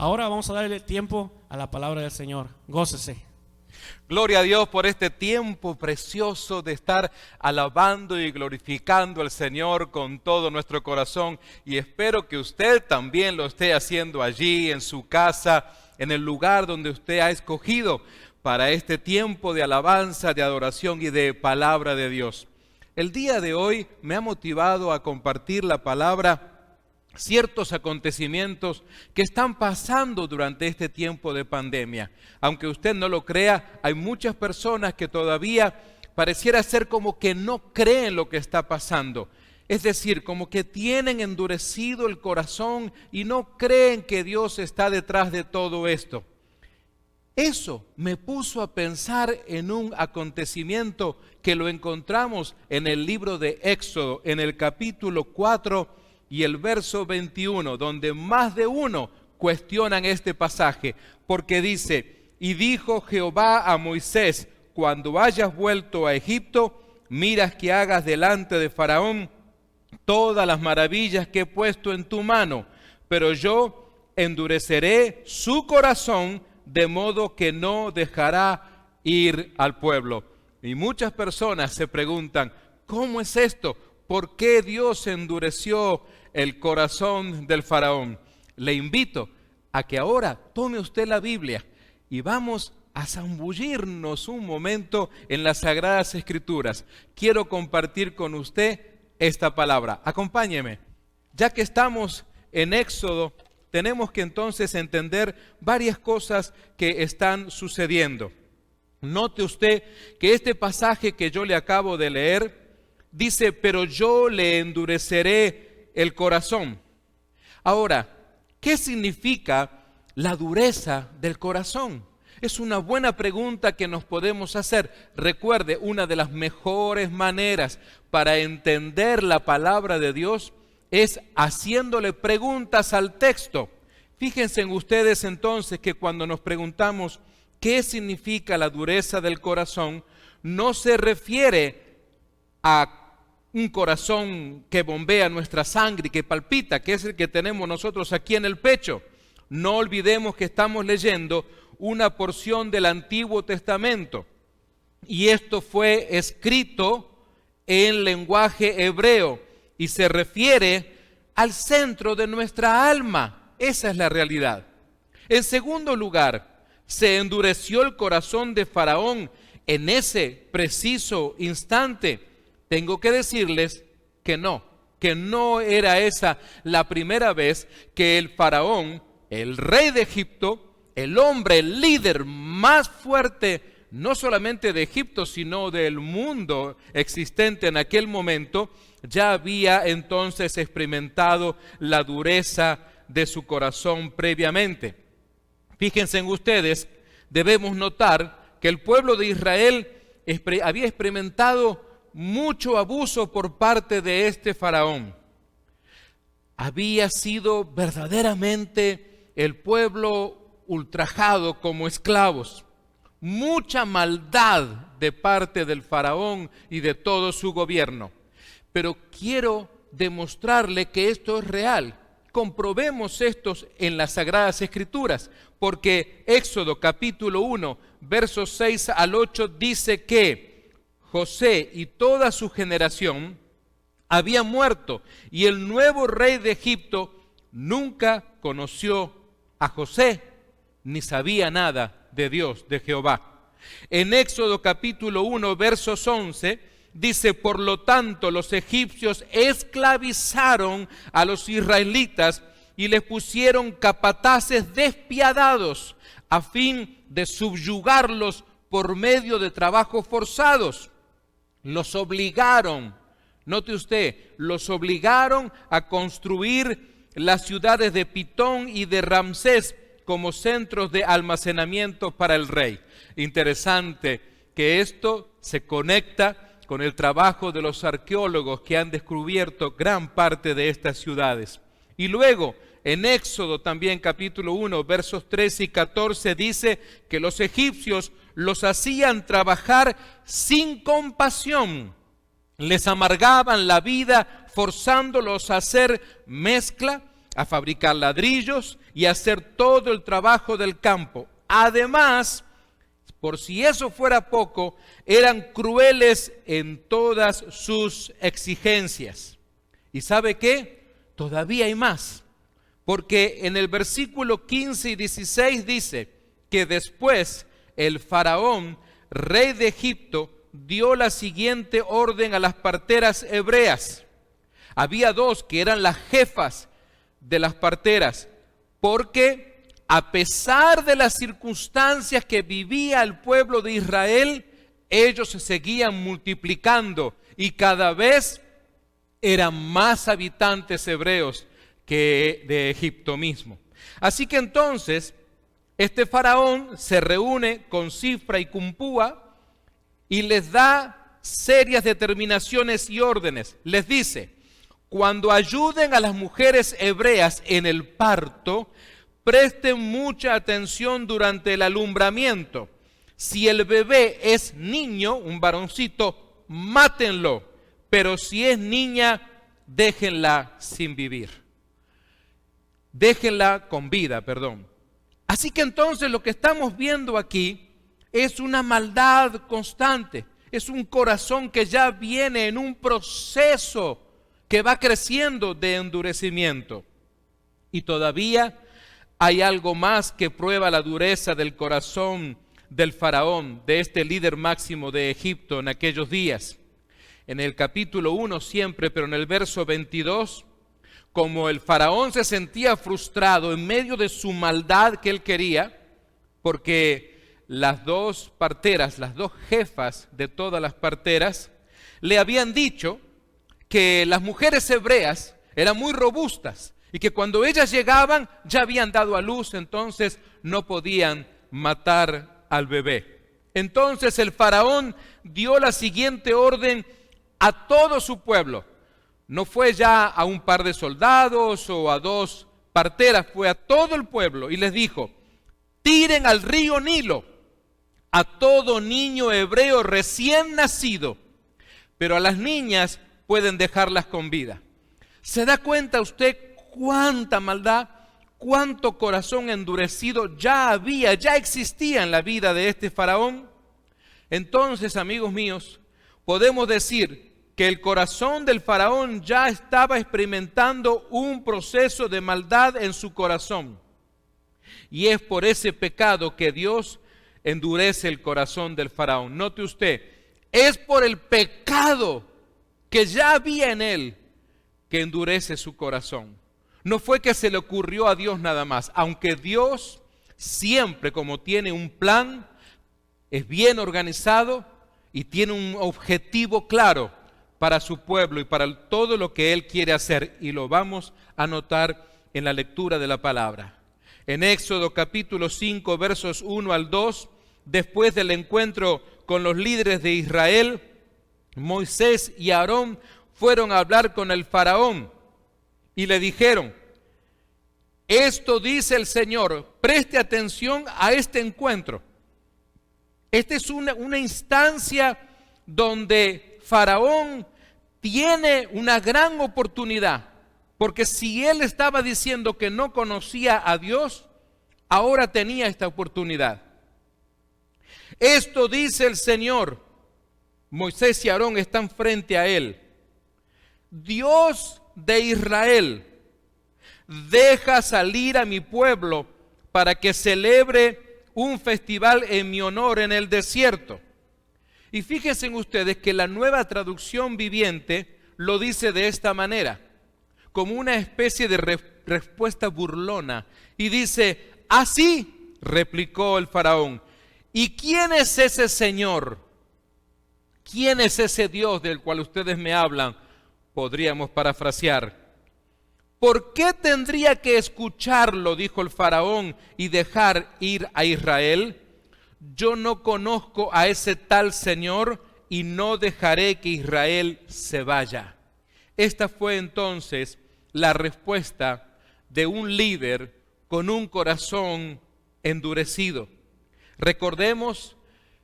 Ahora vamos a darle tiempo a la palabra del Señor. Gócese. Gloria a Dios por este tiempo precioso de estar alabando y glorificando al Señor con todo nuestro corazón. Y espero que usted también lo esté haciendo allí, en su casa, en el lugar donde usted ha escogido para este tiempo de alabanza, de adoración y de palabra de Dios. El día de hoy me ha motivado a compartir la palabra ciertos acontecimientos que están pasando durante este tiempo de pandemia. Aunque usted no lo crea, hay muchas personas que todavía pareciera ser como que no creen lo que está pasando. Es decir, como que tienen endurecido el corazón y no creen que Dios está detrás de todo esto. Eso me puso a pensar en un acontecimiento que lo encontramos en el libro de Éxodo, en el capítulo 4 y el verso 21, donde más de uno cuestionan este pasaje, porque dice: y dijo Jehová a Moisés, cuando hayas vuelto a Egipto, miras que hagas delante de Faraón todas las maravillas que he puesto en tu mano, pero yo endureceré su corazón, de modo que no dejará ir al pueblo. Y muchas personas se preguntan, ¿cómo es esto? ¿Por qué Dios endureció el corazón del faraón? Le invito a que ahora tome usted la Biblia y vamos a zambullirnos un momento en las Sagradas Escrituras. Quiero compartir con usted esta palabra. Acompáñeme. Ya que estamos en Éxodo, tenemos que entonces entender varias cosas que están sucediendo. Note usted que este pasaje que yo le acabo de leer dice: pero yo le endureceré el corazón. Ahora, ¿qué significa la dureza del corazón? Es una buena pregunta que nos podemos hacer. Recuerde, una de las mejores maneras para entender la palabra de Dios es haciéndole preguntas al texto. Fíjense en ustedes entonces que cuando nos preguntamos qué significa la dureza del corazón, no se refiere a un corazón que bombea nuestra sangre y que palpita, que es el que tenemos nosotros aquí en el pecho. No olvidemos que estamos leyendo una porción del Antiguo Testamento y esto fue escrito en lenguaje hebreo y se refiere al centro de nuestra alma. Esa es la realidad. En segundo lugar, se endureció el corazón de Faraón en ese preciso instante. Tengo que decirles que no era esa la primera vez que el faraón, el rey de Egipto, el hombre, el líder más fuerte, no solamente de Egipto, sino del mundo existente en aquel momento, ya había entonces experimentado la dureza de su corazón previamente. Fíjense en ustedes, debemos notar que el pueblo de Israel había experimentado mucho abuso por parte de este faraón. Había sido verdaderamente el pueblo ultrajado como esclavos. Mucha maldad de parte del faraón y de todo su gobierno. Pero quiero demostrarle que esto es real. Comprobemos esto en las Sagradas Escrituras, porque Éxodo capítulo 1, versos 6 al 8 dice que José y toda su generación habían muerto y el nuevo rey de Egipto nunca conoció a José ni sabía nada de Dios, de Jehová. En Éxodo capítulo 1, versos 11 dice: por lo tanto los egipcios esclavizaron a los israelitas y les pusieron capataces despiadados a fin de subyugarlos por medio de trabajos forzados. Los obligaron, note usted, los obligaron a construir las ciudades de Pitón y de Ramsés como centros de almacenamiento para el rey. Interesante que esto se conecta con el trabajo de los arqueólogos que han descubierto gran parte de estas ciudades. Y luego, en Éxodo también capítulo 1, versos 13 y 14, dice que los egipcios los hacían trabajar sin compasión. Les amargaban la vida forzándolos a hacer mezcla, a fabricar ladrillos y a hacer todo el trabajo del campo. Además, por si eso fuera poco, eran crueles en todas sus exigencias. ¿Y sabe qué? Todavía hay más. Porque en el versículo 15 y 16 dice que después el faraón, rey de Egipto, dio la siguiente orden a las parteras hebreas. Había dos que eran las jefas de las parteras, porque a pesar de las circunstancias que vivía el pueblo de Israel, ellos se seguían multiplicando y cada vez eran más habitantes hebreos que de Egipto mismo. Así que entonces este faraón se reúne con Cifra y con Púa y les da serias determinaciones y órdenes. Les dice: cuando ayuden a las mujeres hebreas en el parto, presten mucha atención durante el alumbramiento. Si el bebé es niño, un varoncito, mátenlo, pero si es niña, déjenla sin vivir. Déjenla con vida, perdón. Así que entonces lo que estamos viendo aquí es una maldad constante, es un corazón que ya viene en un proceso que va creciendo de endurecimiento. Y todavía hay algo más que prueba la dureza del corazón del faraón, de este líder máximo de Egipto en aquellos días. En el capítulo 1 siempre, pero en el verso 22, como el faraón se sentía frustrado en medio de su maldad que él quería, porque las dos parteras, las dos jefas de todas las parteras, le habían dicho que las mujeres hebreas eran muy robustas y que cuando ellas llegaban ya habían dado a luz, entonces no podían matar al bebé. Entonces el faraón dio la siguiente orden a todo su pueblo. No fue ya a un par de soldados o a dos parteras, fue a todo el pueblo y les dijo: tiren al río Nilo a todo niño hebreo recién nacido, pero a las niñas pueden dejarlas con vida. ¿Se da cuenta usted cuánta maldad, cuánto corazón endurecido ya existía en la vida de este faraón? Entonces, amigos míos, podemos decir que el corazón del faraón ya estaba experimentando un proceso de maldad en su corazón. Y es por ese pecado que Dios endurece el corazón del faraón. Note usted, es por el pecado que ya había en él que endurece su corazón. No fue que se le ocurrió a Dios nada más, aunque Dios siempre, como tiene un plan, es bien organizado y tiene un objetivo claro para su pueblo y para todo lo que Él quiere hacer, y lo vamos a notar en la lectura de la palabra. En Éxodo capítulo 5, versos 1 al 2, después del encuentro con los líderes de Israel, Moisés y Aarón fueron a hablar con el faraón y le dijeron: esto dice el Señor, preste atención a este encuentro. Esta es una instancia donde Faraón tiene una gran oportunidad, porque si él estaba diciendo que no conocía a Dios, ahora tenía esta oportunidad. Esto dice el Señor. Moisés y Aarón están frente a él. Dios de Israel, deja salir a mi pueblo para que celebre un festival en mi honor en el desierto. Y fíjense ustedes que la Nueva Traducción Viviente lo dice de esta manera, como una especie de respuesta burlona. Y dice: así, replicó el faraón, ¿y quién es ese Señor? ¿Quién es ese Dios del cual ustedes me hablan? Podríamos parafrasear. ¿Por qué tendría que escucharlo? Dijo el faraón, y dejar ir a Israel. Yo no conozco a ese tal Señor y no dejaré que Israel se vaya. Esta fue entonces la respuesta de un líder con un corazón endurecido. Recordemos,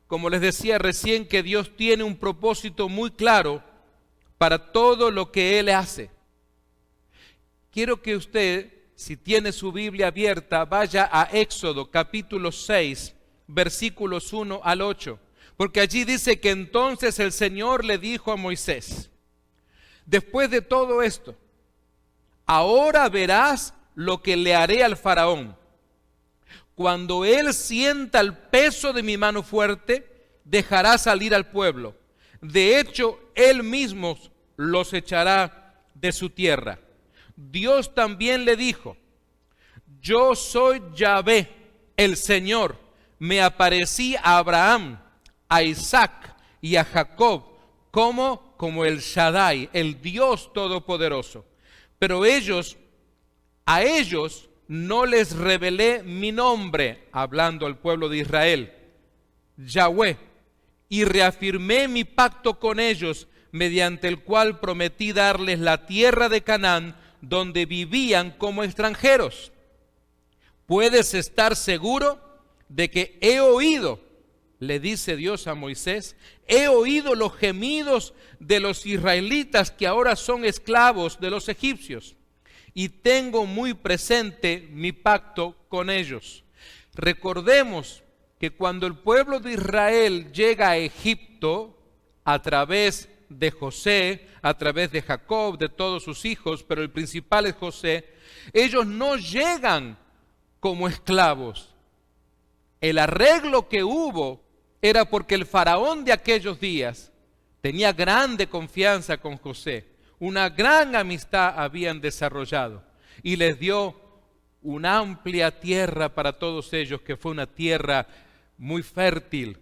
como les decía recién, que Dios tiene un propósito muy claro para todo lo que Él hace. Quiero que usted si tiene su Biblia abierta, vaya a Éxodo capítulo 6, versículos 1 al 8. Porque allí dice que entonces el Señor le dijo a Moisés: después de todo esto, ahora verás lo que le haré al faraón. Cuando él sienta el peso de mi mano fuerte, dejará salir al pueblo. De hecho, él mismo los echará de su tierra. Dios también le dijo: yo soy Yahvé, el Señor. Me aparecí a Abraham, a Isaac y a Jacob como el Shaddai, el Dios Todopoderoso. Pero a ellos no les revelé mi nombre, hablando al pueblo de Israel, Yahvé, y reafirmé mi pacto con ellos, mediante el cual prometí darles la tierra de Canaán, donde vivían como extranjeros. Puedes estar seguro de que he oído, le dice Dios a Moisés, he oído los gemidos de los israelitas que ahora son esclavos de los egipcios, y tengo muy presente mi pacto con ellos. Recordemos que cuando el pueblo de Israel llega a Egipto, a través de José, a través de Jacob, de todos sus hijos, pero el principal es José, ellos no llegan como esclavos. El arreglo que hubo era porque el faraón de aquellos días tenía grande confianza con José, una gran amistad habían desarrollado y les dio una amplia tierra para todos ellos, que fue una tierra muy fértil,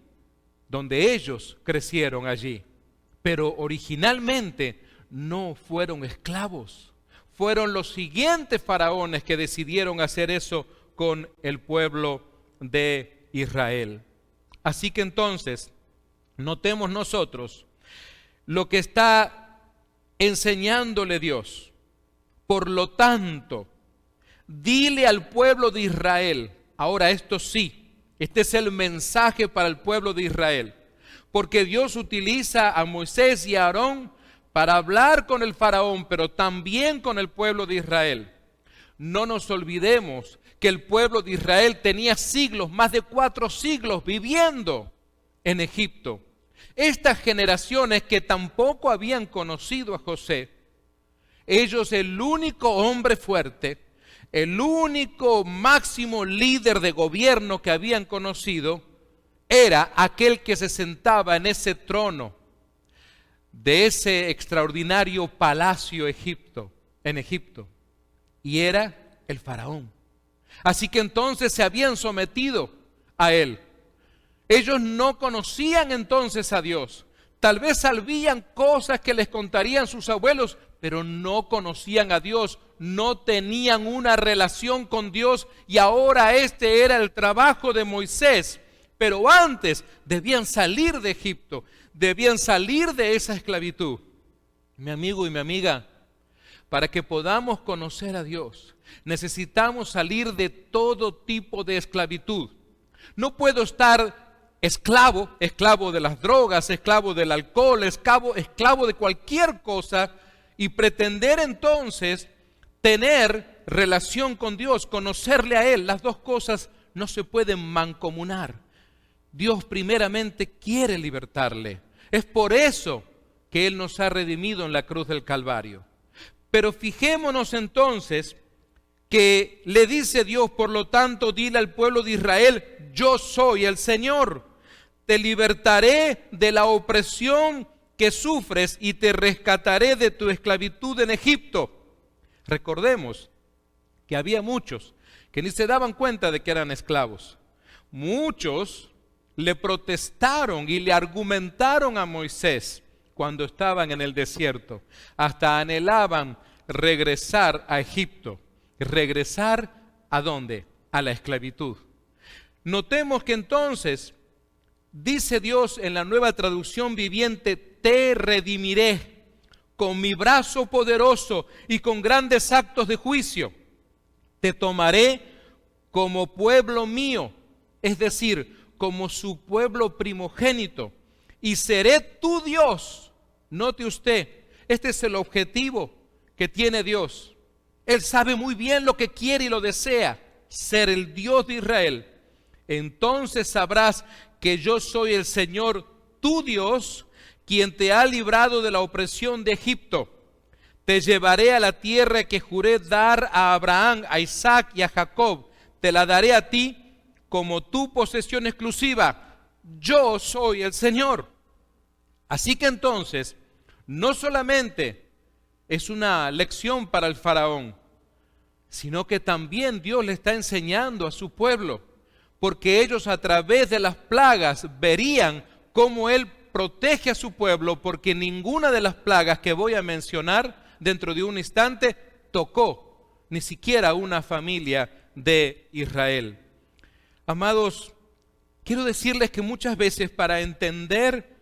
donde ellos crecieron allí. Pero originalmente no fueron esclavos, fueron los siguientes faraones que decidieron hacer eso con el pueblo de Israel. Así que entonces, notemos nosotros lo que está enseñándole Dios. Por lo tanto, dile al pueblo de Israel, ahora esto sí, este es el mensaje para el pueblo de Israel, porque Dios utiliza a Moisés y a Aarón para hablar con el faraón, pero también con el pueblo de Israel. No nos olvidemos que el pueblo de Israel tenía siglos, más de 4 siglos viviendo en Egipto. Estas generaciones que tampoco habían conocido a José, ellos, el único hombre fuerte, el único máximo líder de gobierno que habían conocido, era aquel que se sentaba en ese trono de ese extraordinario palacio en Egipto, y era el faraón. Así que entonces se habían sometido a él. Ellos no conocían entonces a Dios. Tal vez sabían cosas que les contarían sus abuelos, pero no conocían a Dios, no tenían una relación con Dios, y ahora este era el trabajo de Moisés. Pero antes debían salir de Egipto, debían salir de esa esclavitud. Mi amigo y mi amiga, para que podamos conocer a Dios, necesitamos salir de todo tipo de esclavitud. No puedo estar esclavo de las drogas, esclavo del alcohol, esclavo de cualquier cosa, y pretender entonces tener relación con Dios, conocerle a Él. Las dos cosas no se pueden mancomunar. Dios primeramente quiere libertarle. Es por eso que Él nos ha redimido en la cruz del Calvario. Pero fijémonos entonces que le dice Dios: por lo tanto, dile al pueblo de Israel, yo soy el Señor. Te libertaré de la opresión que sufres y te rescataré de tu esclavitud en Egipto. Recordemos que había muchos que ni se daban cuenta de que eran esclavos. Muchos le protestaron y le argumentaron a Moisés cuando estaban en el desierto. Hasta anhelaban regresar a Egipto. ¿Regresar a dónde? A la esclavitud. Notemos que entonces dice Dios en la Nueva Traducción Viviente: te redimiré con mi brazo poderoso y con grandes actos de juicio. Te tomaré como pueblo mío, es decir, como su pueblo primogénito, y seré tu Dios. Note usted, este es el objetivo que tiene Dios. Él sabe muy bien lo que quiere y lo desea, ser el Dios de Israel. Entonces sabrás que yo soy el Señor, tu Dios, quien te ha librado de la opresión de Egipto. Te llevaré a la tierra que juré dar a Abraham, a Isaac y a Jacob. Te la daré a ti como tu posesión exclusiva. Yo soy el Señor. Así que entonces, no solamente es una lección para el faraón, sino que también Dios le está enseñando a su pueblo, porque ellos a través de las plagas verían cómo Él protege a su pueblo, porque ninguna de las plagas que voy a mencionar dentro de un instante tocó ni siquiera una familia de Israel. Amados, quiero decirles que muchas veces para entender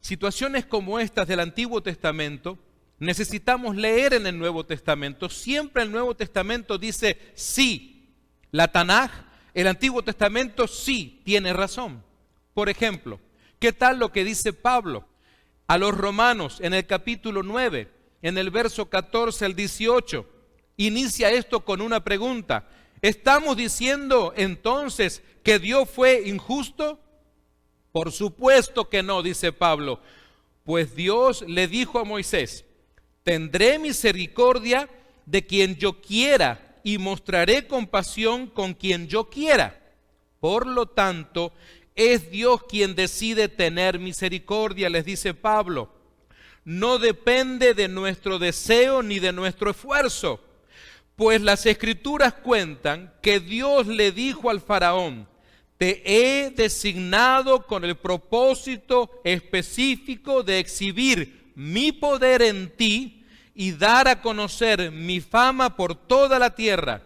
situaciones como estas del Antiguo Testamento, necesitamos leer en el Nuevo Testamento. Siempre el Nuevo Testamento dice sí. La Tanaj, el Antiguo Testamento sí tiene razón. Por ejemplo, ¿qué tal lo que dice Pablo a los romanos en el capítulo 9, en el verso 14 al 18? Inicia esto con una pregunta. ¿Estamos diciendo entonces que Dios fue injusto? Por supuesto que no, dice Pablo. Pues Dios le dijo a Moisés: tendré misericordia de quien yo quiera y mostraré compasión con quien yo quiera. Por lo tanto, es Dios quien decide tener misericordia, les dice Pablo. No depende de nuestro deseo ni de nuestro esfuerzo, pues las Escrituras cuentan que Dios le dijo al faraón: te he designado con el propósito específico de exhibir mi poder en ti y dar a conocer mi fama por toda la tierra.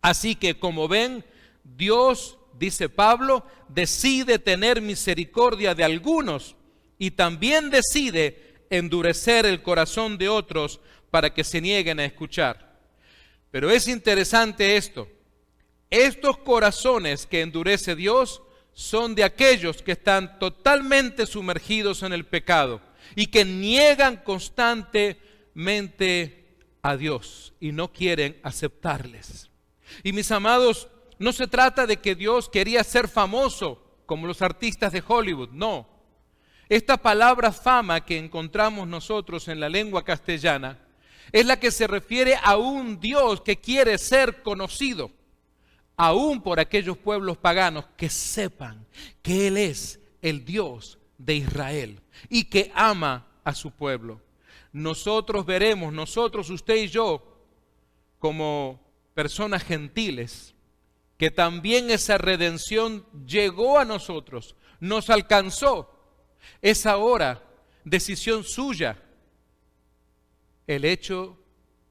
Así que, como ven, Dios, dice Pablo, decide tener misericordia de algunos y también decide endurecer el corazón de otros para que se nieguen a escuchar. Pero es interesante esto. Estos corazones que endurece Dios son de aquellos que están totalmente sumergidos en el pecado y que niegan constantemente a Dios y no quieren aceptarles. Y mis amados, no se trata de que Dios quería ser famoso como los artistas de Hollywood, no. Esta palabra fama que encontramos nosotros en la lengua castellana es la que se refiere a un Dios que quiere ser conocido, aún por aquellos pueblos paganos que sepan que Él es el Dios de Israel y que ama a su pueblo. Nosotros veremos, usted y yo, como personas gentiles, que también esa redención llegó a nosotros, nos alcanzó. Es ahora decisión suya el hecho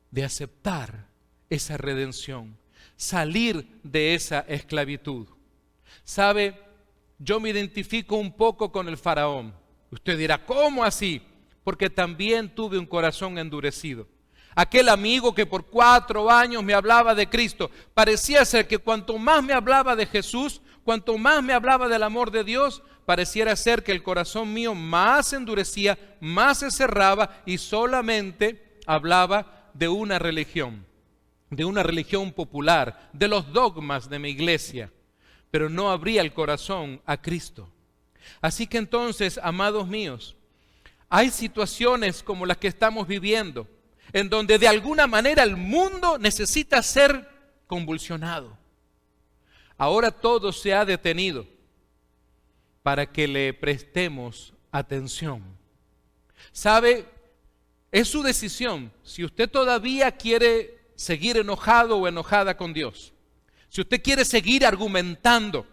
de aceptar esa redención, salir de esa esclavitud. ¿Sabe? Yo me identifico un poco con el faraón. Usted dirá, ¿cómo así? Porque también tuve un corazón endurecido. Aquel amigo que por 4 años me hablaba de Cristo, parecía ser que cuanto más me hablaba de Jesús, cuanto más me hablaba del amor de Dios, pareciera ser que el corazón mío más se endurecía, más se cerraba y solamente hablaba de una religión popular, de los dogmas de mi iglesia, pero no abría el corazón a Cristo. Así que entonces, amados míos, hay situaciones como las que estamos viviendo, en donde de alguna manera el mundo necesita ser convulsionado. Ahora todo se ha detenido para que le prestemos atención. ¿Sabe? Es su decisión. Si usted todavía quiere seguir enojado o enojada con Dios, si usted quiere seguir argumentando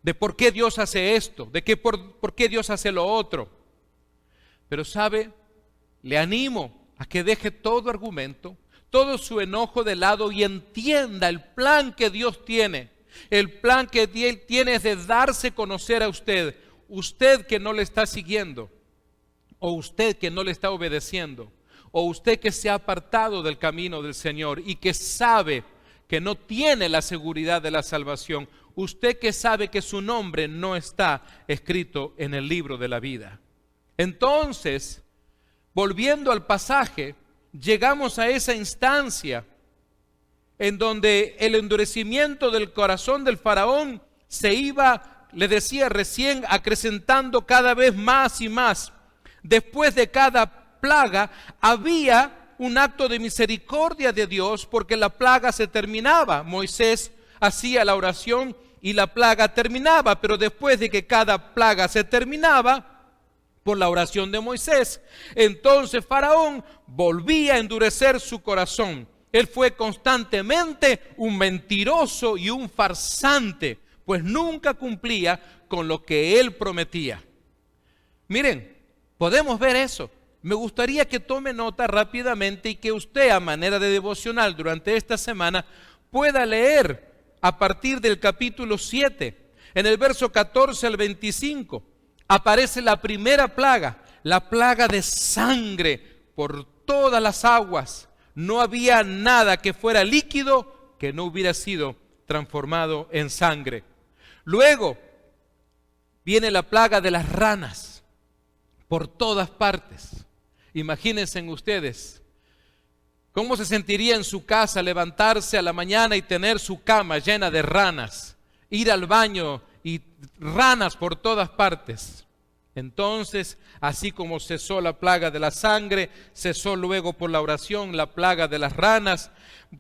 de por qué Dios hace esto, de que por qué Dios hace lo otro, pero ¿sabe? Le animo a que deje todo argumento, todo su enojo de lado y entienda el plan que Dios tiene. El plan que Él tiene es de darse a conocer a usted, usted que no le está siguiendo, o usted que no le está obedeciendo, o usted que se ha apartado del camino del Señor y que sabe que no tiene la seguridad de la salvación, usted que sabe que su nombre no está escrito en el libro de la vida. Entonces, volviendo al pasaje, llegamos a esa instancia en donde el endurecimiento del corazón del faraón se iba, le decía recién, acrecentando cada vez más y más. Después de cada plaga había un acto de misericordia de Dios, porque la plaga se terminaba. Moisés hacía la oración y la plaga terminaba, pero después de que cada plaga se terminaba, por la oración de Moisés, entonces Faraón volvía a endurecer su corazón. Él fue constantemente un mentiroso y un farsante, pues nunca cumplía con lo que él prometía. Miren, podemos ver eso. Me gustaría que tome nota rápidamente y que usted, a manera de devocional durante esta semana, pueda leer a partir del capítulo 7, en el verso 14 al 25, aparece la primera plaga, la plaga de sangre por todas las aguas. No había nada que fuera líquido que no hubiera sido transformado en sangre. Luego viene la plaga de las ranas por todas partes. Imagínense ustedes cómo se sentiría en su casa levantarse a la mañana y tener su cama llena de ranas, ir al baño y ranas por todas partes. Entonces, así como cesó la plaga de la sangre, cesó luego por la oración la plaga de las ranas.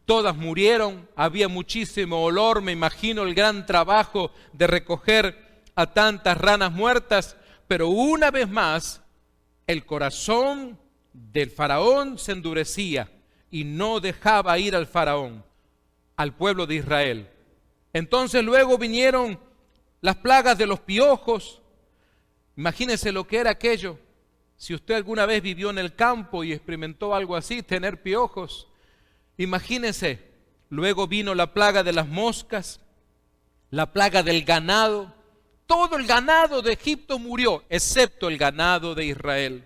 Todas murieron, había muchísimo olor, me imagino el gran trabajo de recoger a tantas ranas muertas, pero una vez más el corazón del faraón se endurecía y no dejaba ir al faraón, al pueblo de Israel. Entonces luego vinieron las plagas de los piojos. Imagínense lo que era aquello. Si usted alguna vez vivió en el campo y experimentó algo así, tener piojos, imagínense. Luego vino la plaga de las moscas, la plaga del ganado. Todo el ganado de Egipto murió, excepto el ganado de Israel.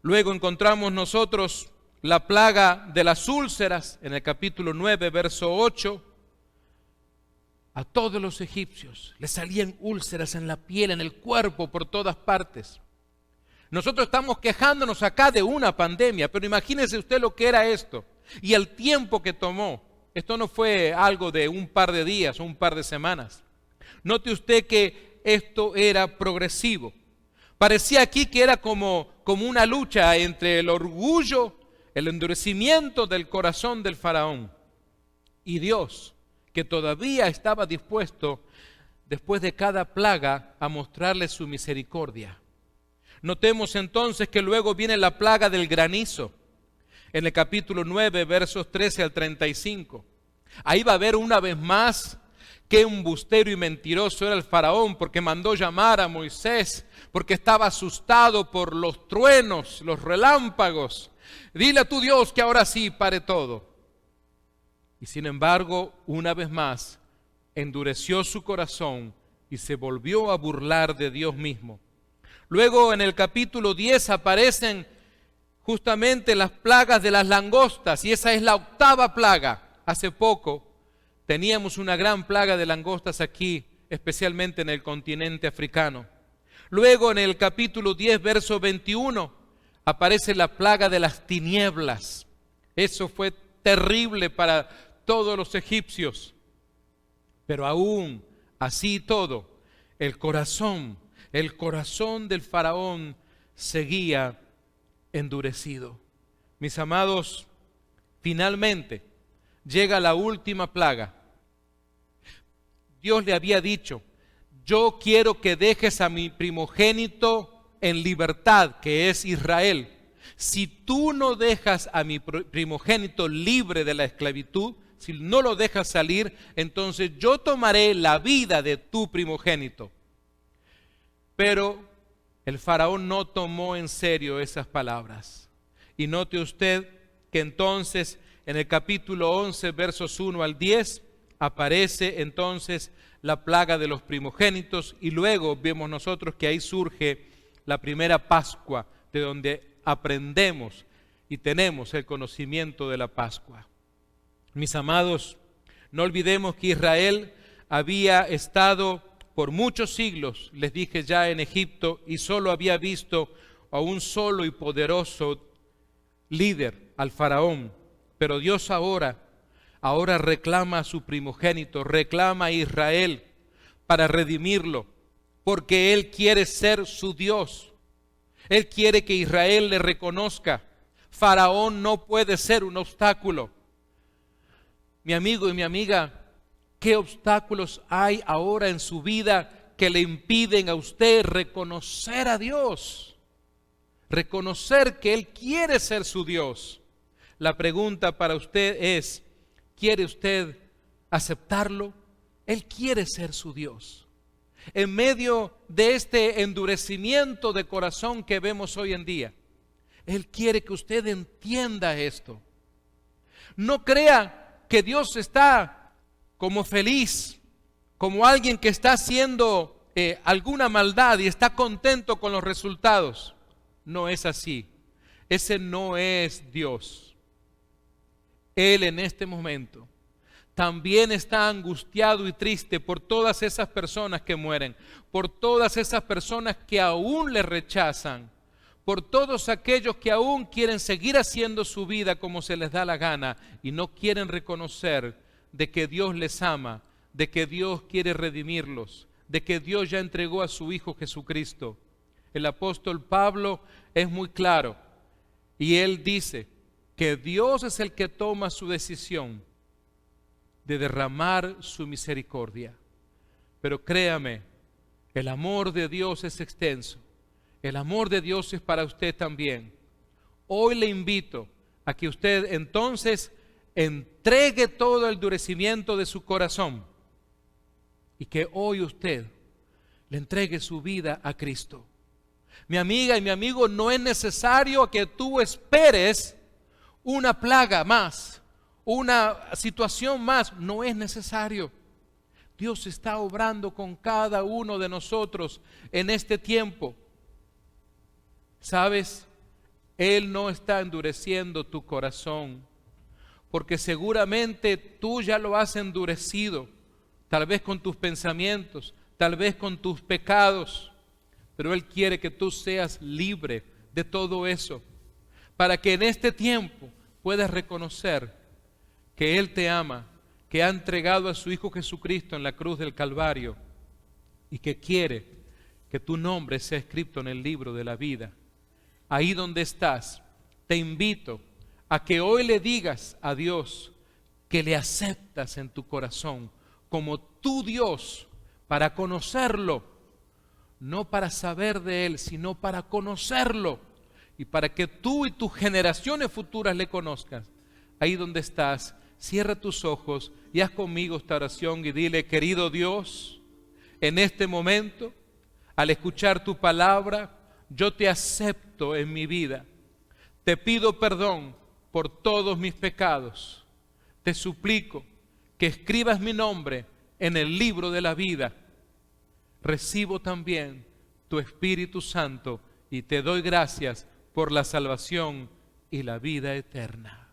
Luego encontramos nosotros la plaga de las úlceras en el capítulo 9, verso 8. A todos los egipcios les salían úlceras en la piel, en el cuerpo, por todas partes. Nosotros estamos quejándonos acá de una pandemia, pero imagínese usted lo que era esto y el tiempo que tomó. Esto no fue algo de un par de días o un par de semanas. Note usted que esto era progresivo. Parecía aquí que era como una lucha entre el orgullo, el endurecimiento del corazón del faraón y Dios, que todavía estaba dispuesto, después de cada plaga, a mostrarle su misericordia. Notemos entonces que luego viene la plaga del granizo, en el capítulo 9, versos 13 al 35. Ahí va a ver una vez más qué embustero y mentiroso era el faraón, porque mandó llamar a Moisés, porque estaba asustado por los truenos, los relámpagos. Dile a tu Dios que ahora sí pare todo. Y sin embargo, una vez más, endureció su corazón y se volvió a burlar de Dios mismo. Luego en el capítulo 10 aparecen justamente las plagas de las langostas, y esa es la octava plaga. Hace poco teníamos una gran plaga de langostas aquí, especialmente en el continente africano. Luego en el capítulo 10, verso 21, aparece la plaga de las tinieblas. Eso fue terrible para todos los egipcios. Pero aún así y todo, el corazón del faraón seguía endurecido. Mis amados, finalmente llega la última plaga. Dios le había dicho: yo quiero que dejes a mi primogénito en libertad, que es Israel. Si tú no dejas a mi primogénito libre de la esclavitud, si no lo dejas salir, entonces yo tomaré la vida de tu primogénito. Pero el faraón no tomó en serio esas palabras. Y note usted que entonces en el capítulo 11, versos 1 al 10, aparece entonces la plaga de los primogénitos, y luego vemos nosotros que ahí surge la primera Pascua, de donde aprendemos y tenemos el conocimiento de la Pascua. Mis amados, no olvidemos que Israel había estado por muchos siglos, les dije ya, en Egipto, y solo había visto a un solo y poderoso líder, al faraón, pero Dios ahora reclama a su primogénito, reclama a Israel para redimirlo, porque Él quiere ser su Dios. Él quiere que Israel le reconozca. Faraón no puede ser un obstáculo. Mi amigo y mi amiga, ¿qué obstáculos hay ahora en su vida que le impiden a usted reconocer a Dios? Reconocer que Él quiere ser su Dios. La pregunta para usted es, ¿quiere usted aceptarlo? Él quiere ser su Dios. En medio de este endurecimiento de corazón que vemos hoy en día, Él quiere que usted entienda esto. No crea que Dios está como feliz, como alguien que está haciendo alguna maldad y está contento con los resultados. No es así. Ese no es Dios. Él en este momento también está angustiado y triste por todas esas personas que mueren, por todas esas personas que aún le rechazan, por todos aquellos que aún quieren seguir haciendo su vida como se les da la gana y no quieren reconocer de que Dios les ama, de que Dios quiere redimirlos, de que Dios ya entregó a su Hijo Jesucristo. El apóstol Pablo es muy claro y él dice que Dios es el que toma su decisión de derramar su misericordia. Pero créame, el amor de Dios es extenso. El amor de Dios es para usted también. Hoy le invito a que usted entonces entregue todo el endurecimiento de su corazón y que hoy usted le entregue su vida a Cristo. Mi amiga y mi amigo, no es necesario que tú esperes una plaga más, una situación más, no es necesario. Dios está obrando con cada uno de nosotros en este tiempo. ¿Sabes? Él no está endureciendo tu corazón, porque seguramente tú ya lo has endurecido, tal vez con tus pensamientos, tal vez con tus pecados, pero Él quiere que tú seas libre de todo eso, para que en este tiempo puedas reconocer que Él te ama, que ha entregado a su Hijo Jesucristo en la cruz del Calvario y que quiere que tu nombre sea escrito en el libro de la vida. Ahí donde estás, te invito a que hoy le digas a Dios que le aceptas en tu corazón como tu Dios, para conocerlo, no para saber de Él, sino para conocerlo y para que tú y tus generaciones futuras le conozcas. Ahí donde estás, cierra tus ojos y haz conmigo esta oración y dile: querido Dios, en este momento, al escuchar tu palabra, yo te acepto en mi vida. Te pido perdón por todos mis pecados. Te suplico que escribas mi nombre en el libro de la vida. Recibo también tu Espíritu Santo y te doy gracias por la salvación y la vida eterna.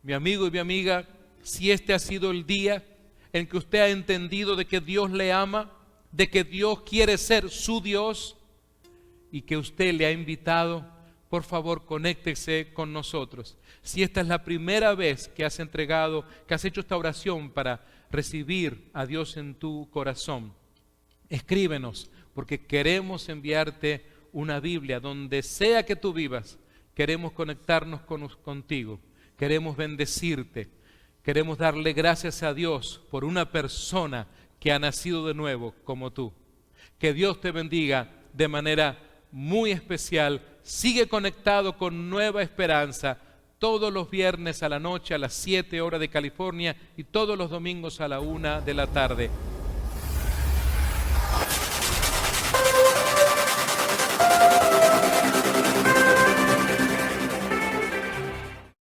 Mi amigo y mi amiga, si este ha sido el día en que usted ha entendido de que Dios le ama, de que Dios quiere ser su Dios y que usted le ha invitado, por favor, conéctese con nosotros. Si esta es la primera vez que has entregado, que has hecho esta oración para recibir a Dios en tu corazón, escríbenos, porque queremos enviarte una Biblia. Donde sea que tú vivas, queremos conectarnos contigo, queremos bendecirte, queremos darle gracias a Dios por una persona que ha nacido de nuevo como tú. Que Dios te bendiga de manera muy especial. Sigue conectado con Nueva Esperanza todos los viernes a la noche a las 7 horas de California y todos los domingos a la 1 de la tarde.